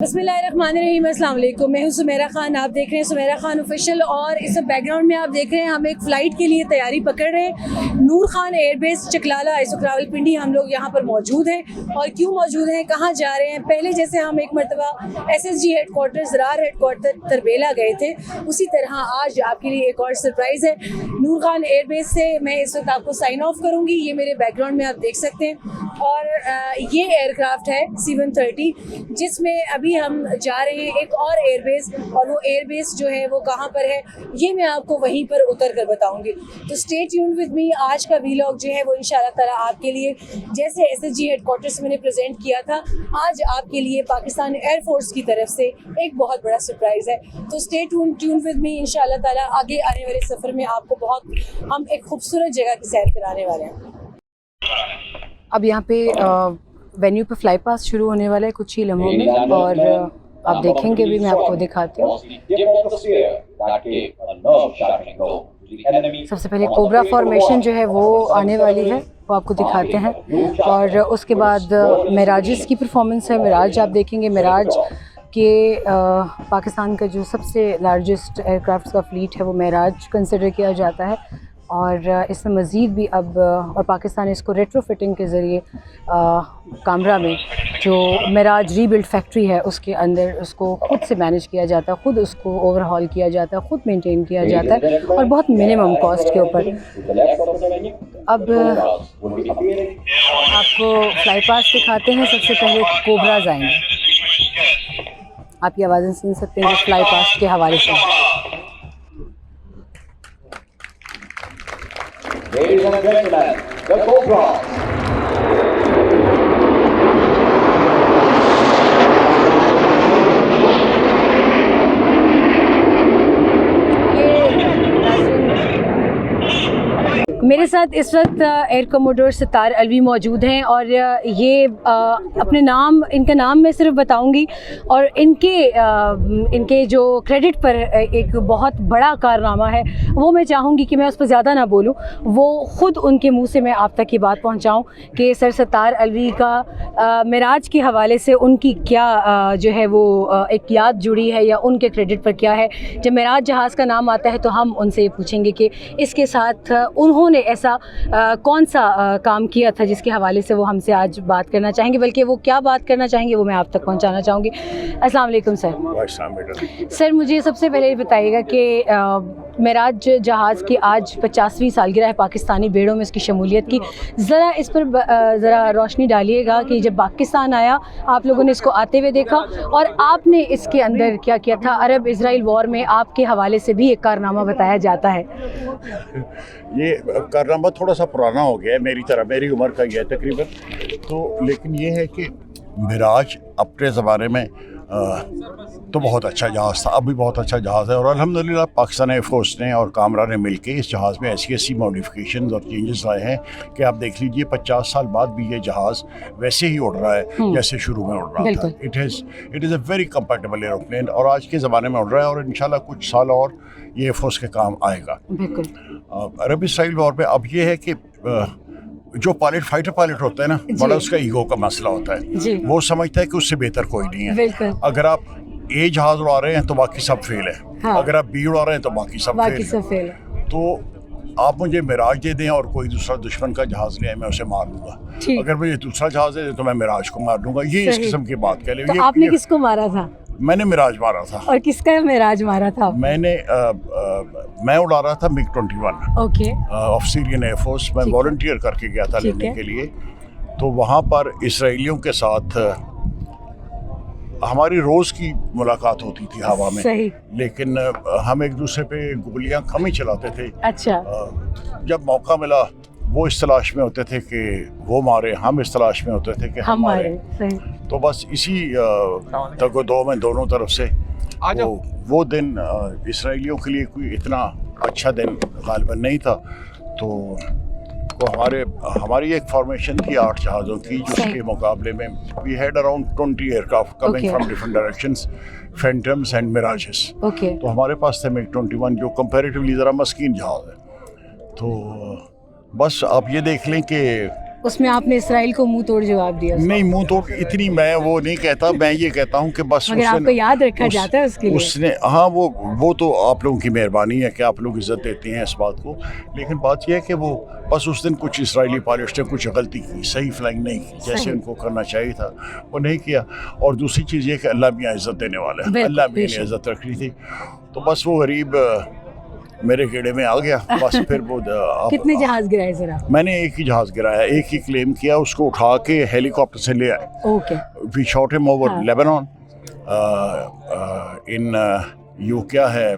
बिस्मिल्लाहिर्रहमानिर्रहीम, अस्सलाम वालेकुम। मैं हूँ सुमेरा खान, आप देख रहे हैं सुमेरा खान ऑफिशियल। और इस बैकग्राउंड में आप देख रहे हैं हम एक फ़्लाइट के लिए तैयारी पकड़ रहे हैं। नूर खान एयरबेस चकलाला आइसुक रावलपिंडी हम लोग यहाँ पर मौजूद हैं। और क्यों मौजूद हैं, कहाँ जा रहे हैं, पहले जैसे हम एक मरतबा SSG headquarters Zarrar headquarters Tarbela गए थे, उसी तरह आज आपके लिए एक और सरप्राइज़ है। नूर खान एयरबेस से मैं इस वक्त आपको साइन ऑफ करूँगी। ये मेरे बैकग्राउंड में आप देख सकते हैं। और ये एयरक्राफ्ट है C-130, जिसमें अभी हम जा रहे हैं एक और एयरबेस। और वो एयरबेस जो है वो कहाँ पर है, ये मैं आपको वहीं पर उतर कर बताऊंगी। तो स्टे ट्यून्ड विद मी। आज का वीलॉग जो है वो इंशाल्लाह ताला आपके लिए, जैसे SSG हेडक्वार्टर से मैंने प्रेजेंट किया था, आज आपके लिए पाकिस्तान एयरफोर्स की तरफ से एक बहुत बड़ा सरप्राइज़ है। तो स्टे ट्यून्ड विद मी। इंशाल्लाह ताला आगे आने वाले सफ़र में आपको हम एक खूबसूरत जगह की सैर कराने वाले हैं। अब यहाँ पे वेन्यू पे फ्लाई पास शुरू होने वाला है कुछ ही लम्हों में, और आप देखेंगे भी, मैं आपको दिखाती हूँ। सबसे पहले कोबरा फॉर्मेशन जो है वो आने वाली है, वो आपको दिखाते हैं। और उसके बाद मिराजेस की परफॉर्मेंस है। मिराज आप देखेंगे, मिराज के पाकिस्तान का जो सबसे लार्जेस्ट एयरक्राफ्ट का फ्लीट है वो मिराज कंसिडर किया जाता है। और इसमें मज़ीद भी अब और पाकिस्तान इसको रेट्रोफिटिंग के ज़रिए कामरा में जो मिराज रीबिल्ड फैक्ट्री है उसके अंदर उसको खुद से मैनेज किया जाता है, खुद उसको ओवरहॉल किया जाता है, खुद मेंटेन किया जाता है, और बहुत मिनिमम कॉस्ट के ऊपर। अब आपको फ्लाई पास दिखाते हैं। सबसे पहले कोबराज आएंगे, आप ये आवाज़ें सुन सकते हैं जो फ्लाई पास के हवाले से। Ladies and gentlemen, the Cobra. मेरे साथ इस वक्त एयर कमोडोर सितार अलवी मौजूद हैं। और ये अपने नाम, इनका नाम मैं सिर्फ बताऊंगी, और इनके जो क्रेडिट पर एक बहुत बड़ा कारनामा है वो मैं चाहूँगी कि मैं उस पर ज़्यादा ना बोलूँ, वो ख़ुद उनके मुंह से मैं आप तक ये बात पहुँचाऊँ कि सर सितार अलवी का मिराज के हवाले से उनकी क्या जो है वो एक याद जुड़ी है, या उनके क्रेडिट पर क्या है। जब मिराज जहाज़ का नाम आता है तो हम उनसे ये पूछेंगे कि इसके साथ उन्होंने ऐसा कौन सा काम किया था जिसके हवाले से वो हमसे आज बात करना चाहेंगे, बल्कि वो क्या बात करना चाहेंगे वो मैं आप तक पहुंचाना चाहूँगी। अस्सलाम वालेकुम सर। सर मुझे सबसे पहले ये बताइएगा कि मिराज जहाज़ की आज 50वीं सालगिरह है पाकिस्तानी बेड़ों में इसकी शमूलियत की। ज़रा इस पर ज़रा रोशनी डालिएगा कि जब पाकिस्तान आया आप लोगों ने इसको आते हुए देखा, और आपने इसके अंदर क्या किया था। अरब इजराइल वॉर में आपके हवाले से भी एक कारनामा बताया जाता है। ये कारनामा थोड़ा सा पुराना हो गया है, मेरी तरह, मेरी उम्र का ही है तकरीबन। तो लेकिन ये है कि मिराज अपने ज़माने में तो बहुत अच्छा जहाज़ था, अब भी बहुत अच्छा जहाज़ है। और अल्हम्दुलिल्लाह पाकिस्तान एयर फोर्स ने और कामरा ने मिलके इस जहाज़ में ऐसी मॉडिफिकेशन और चेंजेस लाए हैं कि आप देख लीजिए 50 साल बाद भी ये जहाज़ वैसे ही उड़ रहा है जैसे शुरू में उड़ रहा था। It is a very comfortable airplane, और आज के ज़माने में उड़ रहा है, और इंशाल्लाह कुछ साल और ये एयर फोर्स के काम आएगा। अरब इजराइल वॉर में अब ये है कि जो फाइटर पायलट होता है ना, बड़ा उसका ईगो का मसला होता है। वो समझता है कि उससे बेहतर कोई नहीं है। अगर आप ए जहाज उड़ा रहे हैं तो बाकी सब फेल है। हाँ। अगर आप बी उड़ा रहे हैं तो बाकी सब फेल है। तो आप मुझे मिराज दे दें और कोई दूसरा दुश्मन का जहाज ले आए, मैं उसे मार दूंगा। अगर मुझे दूसरा जहाज दे दें तो मैं मिराज को मार दूंगा। ये इस किस्म की बात कह ले। तो आपने किसको मारा था? मैंने मिराज मारा था। और किसका मिराज मारा था? मैं उड़ा रहा था MiG-21 of Syrian air force. मैं वॉलंटियर करके गया था लेने के लिए। तो वहाँ पर इसराइलियों के साथ हमारी रोज़ की मुलाकात होती थी हवा में। सही। लेकिन हम एक दूसरे पे गोलियां कम ही चलाते थे। अच्छा। जब मौका मिला वो इस तलाश में होते थे कि वो मारे, हम इस तलाश में होते थे कि हम मारे। तो बस इसी तगो-दो में दोनों तरफ से वो दिन इसराइलियों के लिए कोई इतना अच्छा दिन गालिबन नहीं था। तो हमारी एक फॉर्मेशन थी 8 जहाज़ों की, जिसके मुकाबले में we had around 20 aircraft coming from different directions, Phantoms and Mirages. तो हमारे पास थे MiG-21 जो कंपैरेटिवली ज़रा मस्कीन जहाज़ है। तो बस आप ये देख लें कि اس میں آپ نے اسرائیل کو منہ توڑ جواب دیا. نہیں منہ توڑ اتنی میں وہ نہیں کہتا, میں یہ کہتا ہوں کہ بس مگر آپ کو یاد رکھا جاتا ہے اس کے لیے. اس نے ہاں وہ تو آپ لوگوں کی مہربانی ہے کہ آپ لوگ عزت دیتے ہیں اس بات کو, لیکن بات یہ ہے کہ وہ بس اس دن کچھ اسرائیلی پائلٹس نے کچھ غلطی کی, صحیح فلائنگ نہیں کی جیسے ان کو کرنا چاہیے تھا, وہ نہیں کیا. اور دوسری چیز یہ کہ اللہ میاں عزت دینے والا ہے, اللہ میاں نے عزت رکھنی تھی, تو بس وہ غریب میرے گیڑے میں آ گیا. بس پھر وہ کتنے جہاز گرائے ذرا؟ میں نے ایک ہی جہاز گرایا, ایک ہی کلیم کیا, اس کو اٹھا کے ہیلی کاپٹر سے لے آئے. اوکے. وی شاٹ ہم اوور لیبنان ان یو کیا ہے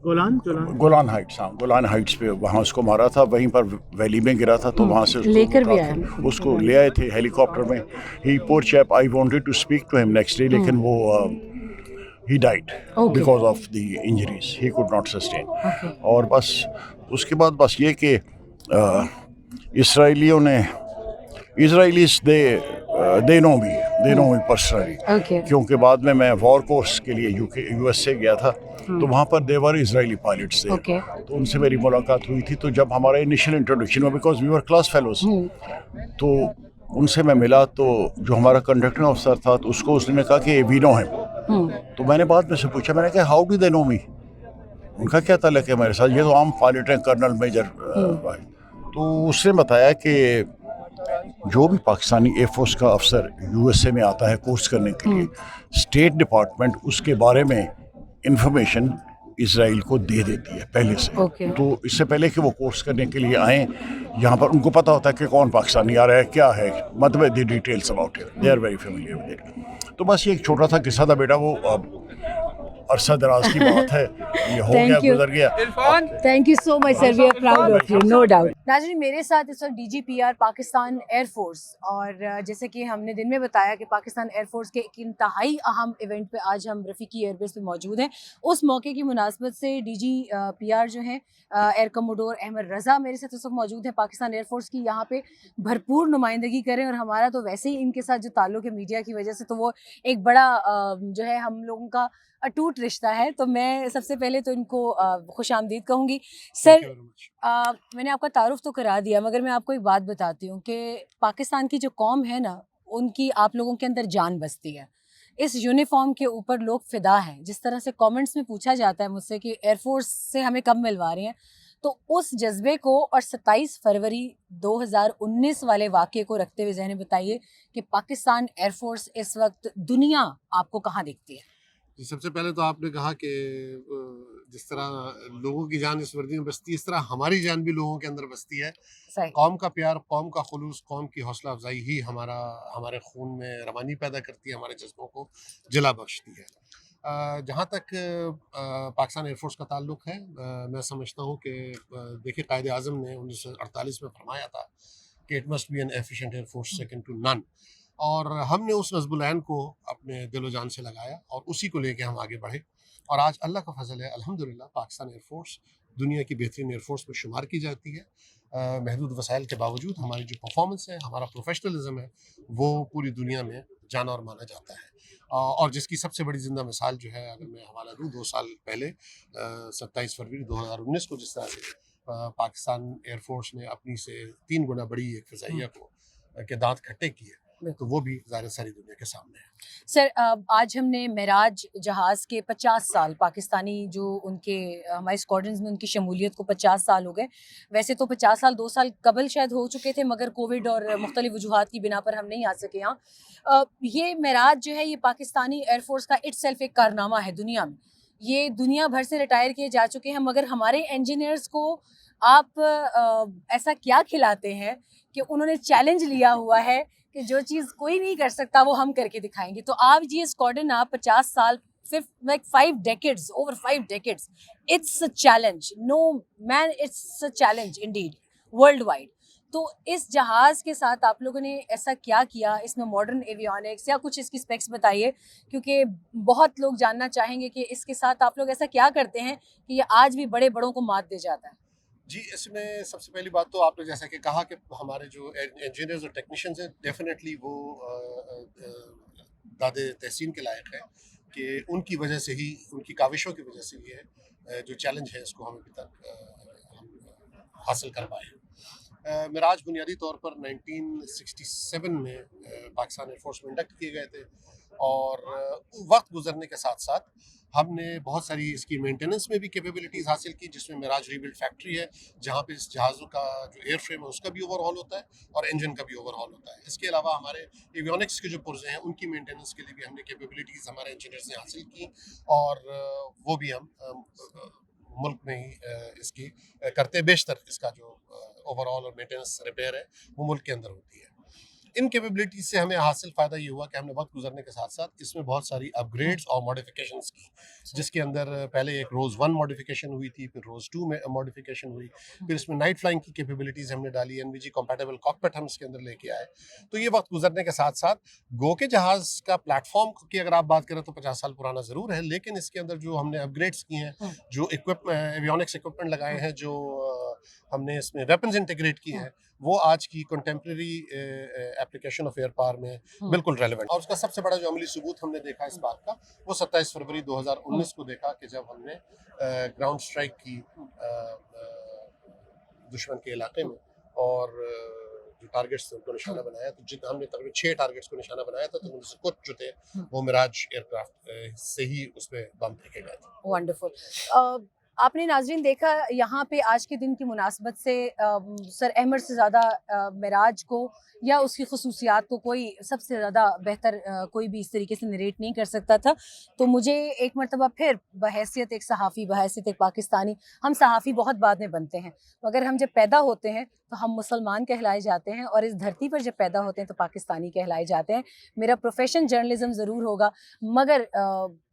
گولان ہائٹس, ہاں گولان ہائٹس پہ وہاں اس کو مارا تھا, وہیں پر ویلی میں گرا تھا, تو وہاں سے لے کر بھی آئے, اس کو لے آئے تھے ہیلی کاپٹر میں. He poor chap, I wanted to speak to him next day, لیکن وہ he died because of the injuries, he could not sustain. اور بس اس کے بعد بس یہ کہ اسرائیلیوں نے اسرائیلیز they know me personally, کیونکہ بعد میں وار کورس کے لیے یو ایس سے گیا تھا, تو وہاں پر دیور اسرائیلی پائلٹس تھے, تو ان سے میری ملاقات ہوئی تھی. تو جب ہمارا انیشیل انٹروڈکشن ہوا, because we were class fellows, تو ان سے میں ملا, تو جو ہمارا کنڈکٹنگ افسر تھا تو اس نے کہا کہ وی نو ہم. تو میں نے بعد میں سے پوچھا, میں نے کہا ہاؤ ڈو دے نو می, ان کا کیا تعلق ہے میرے ساتھ, یہ تو عام پائلٹ ہیں, کرنل میجر. تو اس نے بتایا کہ جو بھی پاکستانی ایئر فورس کا افسر یو ایس اے میں آتا ہے کورس کرنے کے لیے, اسٹیٹ ڈپارٹمنٹ اس کے بارے میں انفارمیشن اسرائیل کو دے دیتی ہے پہلے سے. تو اس سے پہلے کہ وہ کورس کرنے کے لیے آئیں یہاں پر, ان کو پتہ ہوتا ہے کہ کون پاکستانی آ رہا ہے, کیا ہے, مطلب the details about it, they are very familiar with it. تو بس یہ ایک چھوٹا سا قصہ تھا بیٹا, وہ عرصہ دراز کی بات ہے, یہ ہو گیا, گزر گیا. Thank you so much sir, we are proud of you, no doubt. ناظرین, میرے ساتھ اس وقت D G P R Pakistan Air Force, اور جیسے کہ ہم نے دن میں بتایا کہ پاکستان ایئر فورس کے ایک انتہائی اہم ایونٹ پہ آج ہم رفیقی ایئر بیس پہ موجود ہیں. اس موقع کی مناسبت سے ڈی جی پی آر جو ہیں ایئر کموڈور احمد رضا میرے ساتھ اس وقت موجود ہیں, پاکستان ایئر فورس کی یہاں پہ بھرپور نمائندگی کریں, اور ہمارا تو ویسے ہی ان کے ساتھ جو تعلق ہے میڈیا کی وجہ سے, تو وہ ایک بڑا جو ہے ہم لوگوں کا اٹوٹ رشتہ ہے. تو میں سب سے پہلے تو ان کو خوش آمدید کہوں گی. سر, میں نے آپ کا تعارف تو کرا دیا, مگر میں آپ کو ایک بات بتاتی ہوں کہ پاکستان کی جو قوم ہے نا, ان کی آپ لوگوں کے اندر جان بستی ہے. اس یونیفارم کے اوپر لوگ فدا ہیں. جس طرح سے کامنٹس میں پوچھا جاتا ہے مجھ سے کہ ایئر فورس سے ہمیں کب ملوا رہے ہیں, تو اس جذبے کو اور 27 فروری 2019 والے واقعے کو رکھتے ہوئے ذہن بتائیے کہ پاکستان ایئر فورس اس وقت دنیا آپ کو کہاں دیکھتی ہے؟ سب سے پہلے تو آپ نے کہا کہ جس طرح لوگوں کی جان اس وردی میں بستی ہے, اس طرح ہماری جان بھی لوگوں کے اندر بستی ہے. قوم کا پیار, قوم کا خلوص, قوم کی حوصلہ افزائی ہی ہمارے خون میں روانی پیدا کرتی ہے, ہمارے جذبوں کو جلا بخشتی ہے. جہاں تک پاکستان ایئر فورس کا تعلق ہے, میں سمجھتا ہوں کہ دیکھیے قائد اعظم نے 1948 میں فرمایا تھا کہ it must be an efficient Air Force second to none, اور ہم نے اس نصب العین کو اپنے دل و جان سے لگایا اور اسی کو لے کے ہم آگے بڑھے. اور آج اللہ کا فضل ہے, الحمدللہ پاکستان ایئر فورس دنیا کی بہترین ایئر فورس میں شمار کی جاتی ہے. محدود وسائل کے باوجود ہماری جو پرفارمنس ہے, ہمارا پروفیشنلزم ہے, وہ پوری دنیا میں جانا اور مانا جاتا ہے. اور جس کی سب سے بڑی زندہ مثال جو ہے, اگر میں حوالہ دوں 2 سال پہلے 27 فروری 2019 کو جس طرح سے پاکستان ایئر فورس نے اپنی سے 3 گنا بڑی ایک فضائیہ کو کے دانت کھٹے کیے, تو وہ بھی ظاہر ساری دنیا کے سامنے ہے. سر, آج ہم نے معراج جہاز کے 50 سال پاکستانی جو ان کے ہمارے اسکواڈرنز میں ان کی شمولیت کو 50 سال ہو گئے. ویسے تو 50 سال 2 سال قبل شاید ہو چکے تھے, مگر کووڈ اور مختلف وجوہات کی بنا پر ہم نہیں آ سکے یہاں. یہ معراج جو ہے یہ پاکستانی ایئر فورس کا اٹ سیلف ایک کارنامہ ہے دنیا میں. یہ دنیا بھر سے ریٹائر کیے جا چکے ہیں, مگر ہمارے انجینئرز کو آپ ایسا کیا کھلاتے ہیں کہ انہوں نے چیلنج لیا ہوا ہے کہ جو چیز کوئی نہیں کر سکتا وہ ہم کر کے دکھائیں گے. تو آپ یہ اسکواڈرن آپ 50 سال like 5 decades, over 5 decades, it's a challenge. No man, it's a challenge indeed, worldwide. تو اس جہاز کے ساتھ آپ لوگوں نے ایسا کیا کیا, اس میں ماڈرن ایویونکس یا کچھ اس کی اسپیکس بتائیے, کیونکہ بہت لوگ جاننا چاہیں گے کہ اس کے ساتھ آپ لوگ ایسا کیا کرتے ہیں کہ یہ آج بھی بڑے بڑوں کو مات دے جاتا ہے. جی, اس میں سب سے پہلی بات تو آپ نے جیسا کہ کہا کہ ہمارے جو انجینئرز اور ٹیکنیشینز ہیں, ڈیفینیٹلی وہ داد تحسین کے لائق ہے کہ ان کی وجہ سے ہی, ان کی کاوشوں کی وجہ سے یہ جو چیلنج ہے اس کو ہم ابھی تک ہم حاصل کر پائے ہیں. मिराज बुनियादी तौर पर 1967 में पाकिस्तान एयरफोर्स में इंडक्ट किए गए थे, और वक्त गुजरने के साथ साथ हमने बहुत सारी इसकी मेंटेनेंस में भी कैपेबिलिटीज़ हासिल की, जिसमें मिराज रीबिल्ड फैक्ट्री है जहाँ पे इस जहाज़ों का जो एयर फ्रेम है उसका भी ओवरहॉल होता है और इंजन का भी ओवरहॉल होता है। इसके अलावा हमारे एवियोनिक्स के जो पुर्जे हैं उनकी मेंटेनेंस के लिए भी हमने कैपेबिलिटीज़ हमारे इंजीनियर्स ने हासिल की, और वो भी हम मुल्क में ही इसकी करते, बेशतर इसका जो ओवरऑल और मेंटेनेंस रिपेयर है वो मुल्क के अंदर होती है। इन कैपेबिलिटीज से हमें हासिल फ़ायदा ये हुआ कि हमने वक्त गुजरने के साथ साथ इसमें बहुत सारी अपग्रेड्स और मॉडिफिकेशंस की, जिसके अंदर पहले एक रोज़ 1 मॉडिफिकेशन हुई थी, फिर रोज़ 2 में मॉडिफिकेशन हुई, फिर इसमें नाइट फ्लाइंग की कैपेबिलिटीज़ हमने डाली, NVG कंपैटिबल कॉकपिट हम इसके अंदर लेके आए। तो ये वक्त गुजरने के साथ साथ गो के जहाज़ का प्लेटफॉर्म की अगर आप बात करें तो 50 साल पुराना ज़रूर है, लेकिन इसके अंदर जो हमने अपग्रेड्स किए हैं, जो एवियोनिक्स इक्विपमेंट लगाए हैं, जो हमने इसमें वेपन्स इंटीग्रेट किए हैं, वो आज की contemporary application of air power में बिल्कुल रेलेवेंट। और उसका सबसे बड़ा जो अमली सबूत हमने देखा इस बात का, वो 27 फरवरी 2019 को देखा कि जब हमने ग्राउंड स्ट्राइक की दुश्मन के इलाके में, और जो टारगेट्स थे उनको निशाना बनाया, तो हमने तकरीबन 6 टारगेट्स को निशाना बनाया था, तो उनसे कुछ जो थे वो मिराज एयरक्राफ्ट से ही उस पर बम फेंके गए थे। वंडरफुल। आपने नाज़रीन देखा यहाँ पे आज के दिन की मुनासबत से सर अहमद से ज़्यादा मिराज को या उसकी खसूसियात को कोई सबसे ज़्यादा बेहतर कोई भी इस तरीके से नरेट नहीं कर सकता था। तो मुझे एक मरतबा फिर बहैसियत एक सहाफ़ी, बहैसियत एक पाकिस्तानी, हम सहाफ़ी बहुत बाद में बनते हैं, मगर हम जब पैदा होते हैं तो हम मुसलमान कहलाए जाते हैं, और इस धरती पर जब पैदा होते हैं तो पाकिस्तानी कहलाए जाते हैं। मेरा प्रोफेशन जर्नलिज़म ज़रूर होगा, मगर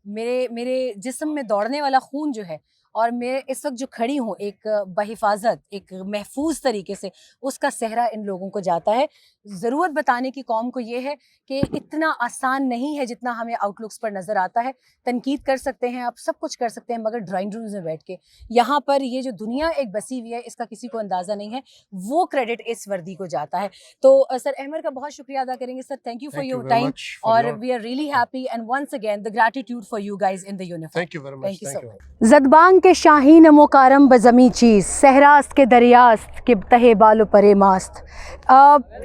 मेरे जिस्म में दौड़ने वाला खून जो है, और मैं इस वक्त जो खड़ी हूँ एक बहिफाजत, एक महफूज तरीके से, उसका सहरा इन लोगों को जाता है। ज़रूरत बताने की कौम को ये है कि इतना आसान नहीं है जितना हमें आउटलुक्स पर नज़र आता है। तनकीद कर सकते हैं, आप सब कुछ कर सकते हैं, मगर ड्राइंग रूम्स में बैठ के यहाँ पर ये जो दुनिया एक बसी हुई है इसका किसी को अंदाज़ा नहीं है, वो क्रेडिट इस वर्दी को जाता है। तो सर अहमद का बहुत शुक्रिया अदा करेंगे। Sir thank you for your time, और we are really happy and once again the gratitude for you guys in the uniform. Thank you very much. Thank you so much. ज़दबांग के शाहीन मोकारम बज़मी चीज़, सहरास्त के दरियास्त के तहे बालो परे मास्त।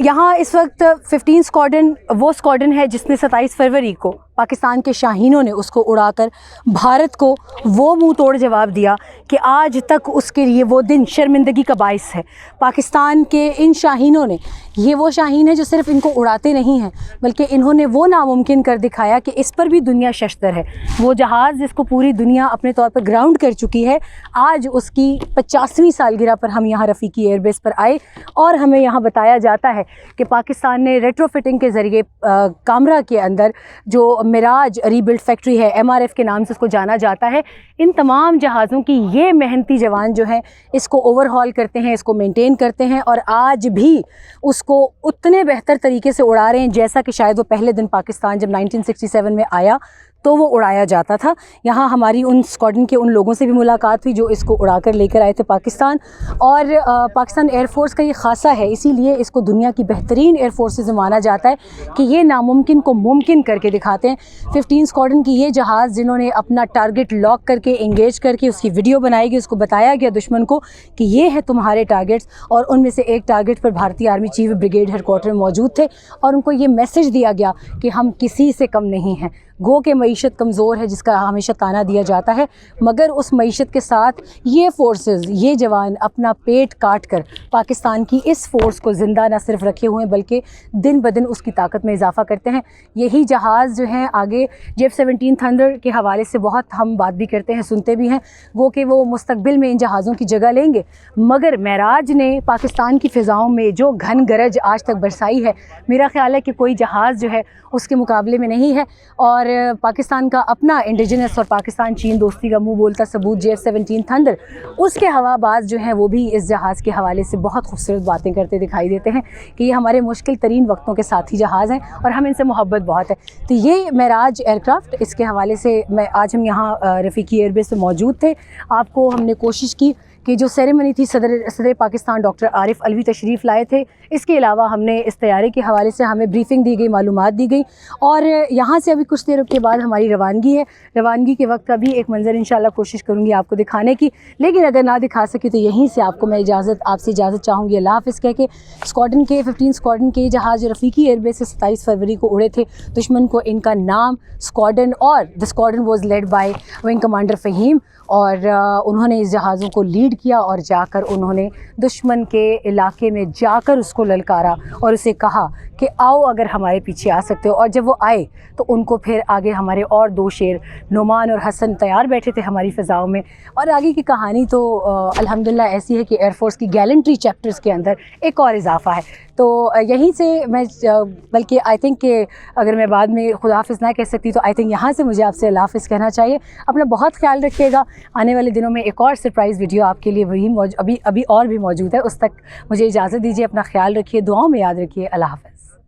यहाँ इस वक्त 15 स्क्वाड्रन वो स्क्वाड्रन है जिसने 27 फरवरी को पाकिस्तान के शाहीनों ने उसको उड़ाकर भारत को वो मुंह तोड़ जवाब दिया कि आज तक उसके लिए वो दिन शर्मिंदगी का बाइस है। पाकिस्तान के इन शाहीनों ने, ये वो शाहीन है जो सिर्फ इनको उड़ाते नहीं हैं, बल्कि इन्होंने वो नामुमकिन कर दिखाया कि इस पर भी दुनिया शश्तर है। वो जहाज़ जिसको पूरी दुनिया अपने तौर पर ग्राउंड कर चुकी है, आज उसकी 50वीं सालगिरह पर हम यहाँ रफ़ीकी एयरबेस पर आए, और हमें यहाँ बताया जाता है कि पाकिस्तान ने रेट्रोफिटिंग के ज़रिए कामरा के अंदर जो मिराज रीबिल्ड फैक्ट्री है, MRF के नाम से उसको जाना जाता है, इन तमाम जहाज़ों की ये मेहनती जवान जो हैं इसको ओवरहॉल करते हैं, इसको मेंटेन करते हैं, और आज भी उसको उतने बेहतर तरीके से उड़ा रहे हैं जैसा कि शायद वो पहले दिन पाकिस्तान जब 1967 में आया तो वो उड़ाया जाता था। यहाँ हमारी उन स्क्वाड्रन के उन लोगों से भी मुलाकात हुई जो इसको उड़ाकर लेकर आए थे पाकिस्तान, और पाकिस्तान एयरफोर्स का ये खासा है, इसीलिए इसको दुनिया की बेहतरीन एयरफोर्सेस में माना जाता है कि ये नामुमकिन को मुमकिन करके दिखाते हैं। 15 स्क्वाड्रन की ये जहाज़ जिन्होंने अपना टारगेट लॉक करके एंगेज करके उसकी वीडियो बनाई गई, उसको बताया गया दुश्मन को कि ये है तुम्हारे टारगेट्स, और उनमें से एक टारगेट पर भारतीय आर्मी चीफ ब्रिगेड हेडक्वार्टर में मौजूद थे, और उनको ये मैसेज दिया गया कि हम किसी से कम नहीं हैं। गो के मईशत कमज़ोर है जिसका हमेशा ताना दिया जाता है, मगर उस मईशत के साथ ये फोर्सेस, ये जवान अपना पेट काट कर पाकिस्तान की इस फ़ोर्स को ज़िंदा न सिर्फ रखे हुए हैं बल्कि दिन ब दिन उसकी ताकत में इजाफ़ा करते हैं। यही जहाज़ जो हैं आगे F-17 थंडर के हवाले से बहुत हम बात भी करते हैं, सुनते भी हैं, गो कि वो मुस्तकबिल में इन जहाज़ों की जगह लेंगे, मगर मेराज ने पाकिस्तान की फ़िज़ाओं में जो घन गरज आज तक बरसाई है, मेरा ख़्याल है कि कोई जहाज़ जो है उसके मुकाबले में नहीं है। और पाकिस्तान का अपना इंडिजिनस और पाकिस्तान चीन दोस्ती का मुंह बोलता सबूत F-17 थंडर, उसके हवाबाज जो हैं वो भी इस जहाज़ के हवाले से बहुत खूबसूरत बातें करते दिखाई देते हैं कि ये हमारे मुश्किल तरीन वक्तों के साथी जहाज़ हैं और हम इनसे मोहब्बत बहुत है। तो ये मेराज एयरक्राफ्ट, इसके हवाले से आज हम यहाँ रफ़ीकी एयरबेस में मौजूद थे। आपको हमने कोशिश की کہ جو سیریمنی تھی صدر پاکستان ڈاکٹر عارف علوی تشریف لائے تھے. اس کے علاوہ ہم نے اس طیارے کے حوالے سے ہمیں بریفنگ دی گئی, معلومات دی گئی, اور یہاں سے ابھی کچھ دیر کے بعد ہماری روانگی ہے. روانگی کے وقت کا بھی ایک منظر انشاءاللہ کوشش کروں گی آپ کو دکھانے کی, لیکن اگر نہ دکھا سکے تو یہیں سے آپ کو میں آپ سے اجازت چاہوں گی. اللہ حافظ کہہ کے اسکواڈرن کے 15 اسکواڈرن کے جہاز جو رفیقی ایئر بیس سے 27 فروری کو اڑے تھے, دشمن کو ان کا نام اسکواڈرن, اور the squadron was led by wing commander Fahim, اور انہوں نے اس جہازوں کو لیڈ کیا اور جا کر انہوں نے دشمن کے علاقے میں جا کر اس کو للکارا اور اسے کہا کہ آؤ اگر ہمارے پیچھے آ سکتے ہو. اور جب وہ آئے تو ان کو پھر آگے ہمارے اور 2 شیر نعمان اور حسن تیار بیٹھے تھے ہماری فضاؤں میں. اور آگے کی کہانی تو الحمدللہ ایسی ہے کہ ایئر فورس کی گیلنٹری چیپٹرز کے اندر ایک اور اضافہ ہے. تو یہیں سے میں بلکہ آئی تھنک کہ اگر میں بعد میں خدا حافظ نہ کہہ سکتی تو آئی تھنک یہاں سے مجھے آپ سے اللہ حافظ کہنا چاہیے. اپنا بہت خیال رکھیے گا. آنے والے دنوں میں ایک اور سرپرائز ویڈیو آپ کے لیے وہی ابھی اور بھی موجود ہے. اس تک مجھے اجازت دیجیے. اپنا خیال رکھیے, دعاؤں میں یاد رکھیے. اللہ حافظ.